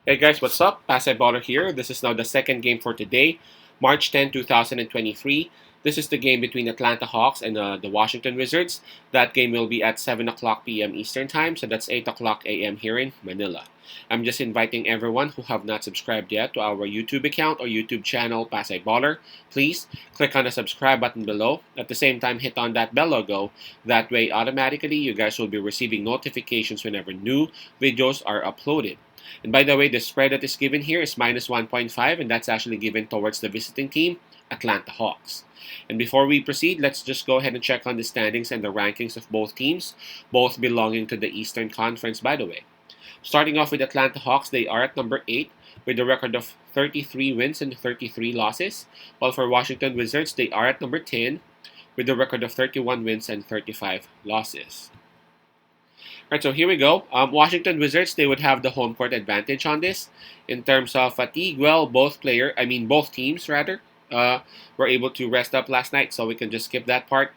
Hey guys, what's up? Pasay Baller here. This is now the second game for today, March 10, 2023. This is the game between Atlanta Hawks and the Washington Wizards. That game will be at 7 o'clock p.m. Eastern Time, so that's 8 o'clock a.m. here in Manila. I'm just inviting everyone who have not subscribed yet to our YouTube account or YouTube channel, Pasay Baller. Please click on the subscribe button below. At the same time, hit on that bell logo. That way, automatically, you guys will be receiving notifications whenever new videos are uploaded. And by the way, the spread that is given here is minus 1.5, and that's actually given towards the visiting team, Atlanta Hawks. And before we proceed, let's just go ahead and check on the standings and the rankings of both teams, both belonging to the Eastern Conference, by the way. Starting off with Atlanta Hawks, they are at number 8 with a record of 33 wins and 33 losses, while for Washington Wizards, they are at number 10 with a record of 31 wins and 35 losses. Right, so here we go. Washington Wizards, they would have the home court advantage on this in terms of fatigue. Well, both teams rather, were able to rest up last night, so we can just skip that part.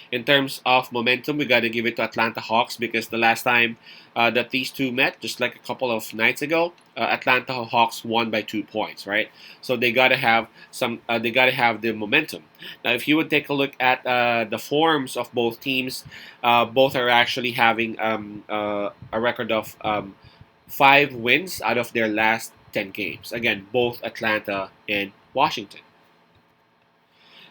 In terms of momentum, we got to give it to Atlanta Hawks because the last time that these two met, just like a couple of nights ago, Atlanta Hawks won by 2 points, right? So they got to have they got to have the momentum. Now, if you would take a look at the forms of both teams, both are actually having a record of 5 wins out of their last 10 games. Again, both Atlanta and Washington.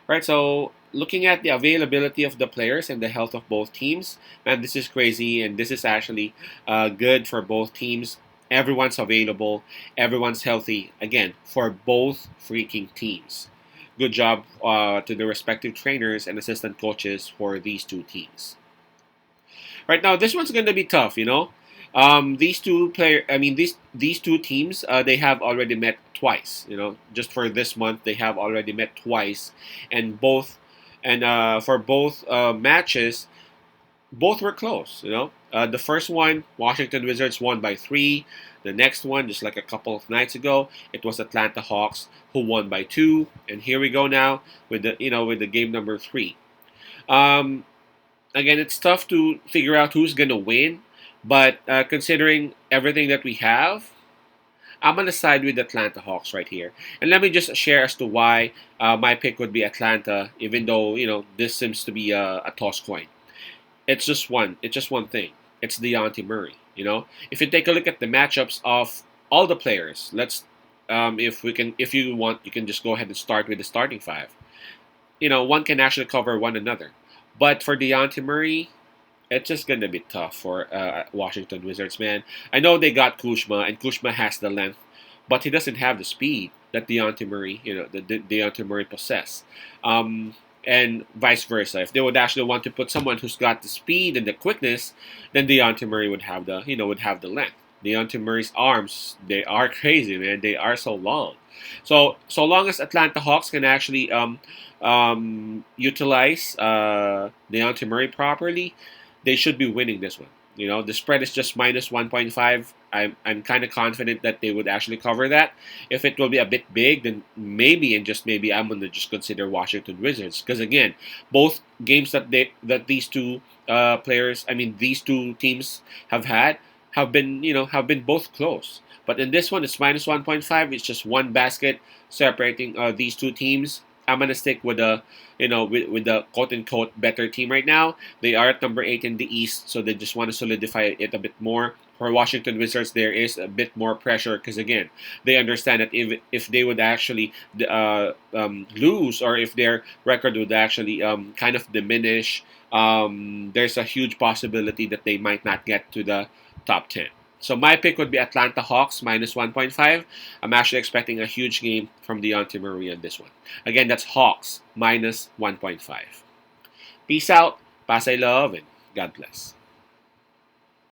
Right, so looking at the availability of the players and the health of both teams, man, this is crazy, and this is actually good for both teams. Everyone's available, everyone's healthy, again, for both freaking teams. Good job to the respective trainers and assistant coaches for these two teams. Right now, this one's going to be tough, you know. These two teams, they have already met twice. You know, just for this month, they have already met twice, and for both matches, both were close. You know, the first one, Washington Wizards won by 3. The next one, just like a couple of nights ago, it was Atlanta Hawks who won by 2. And here we go now with the game number 3. Um, Again, it's tough to figure out who's gonna win, but considering everything that we have, I'm gonna side with Atlanta Hawks right here. And let me just share as to why my pick would be Atlanta, even though this seems to be a toss coin. It's just one. It's just one thing. It's Dejounte Murray. If you take a look at the matchups of all the players, if you want, you can just go ahead and start with the starting five. One can actually cover one another. But for Dejounte Murray, it's just gonna be tough for Washington Wizards, man. I know they got Kuzma, and Kuzma has the length, but he doesn't have the speed that Dejounte Murray, Dejounte Murray possess. And vice versa. If they would actually want to put someone who's got the speed and the quickness, then Dejounte Murray would have the length. Dejounte Murray's arms, they are crazy, man. They are so long. So long as Atlanta Hawks can actually utilize Dejounte Murray properly, they should be winning this one. The spread is just minus 1.5. I'm kind of confident that they would actually cover that. If it will be a bit big, then maybe and just maybe I'm gonna just consider Washington Wizards because again, both games that these two these two teams have been both close. But in this one, it's minus 1.5. It's just one basket separating these two teams. I'm gonna stick with with the quote unquote better team right now. They are at number 8 in the East, so they just want to solidify it a bit more. For Washington Wizards, there is a bit more pressure because again, they understand that if they would actually lose or if their record would actually kind of diminish, there's a huge possibility that they might not get to the top 10. So my pick would be Atlanta Hawks minus 1.5. I'm actually expecting a huge game from Dejounte Murray on this one. Again, that's Hawks minus 1.5. Peace out, Pasay love, and God bless.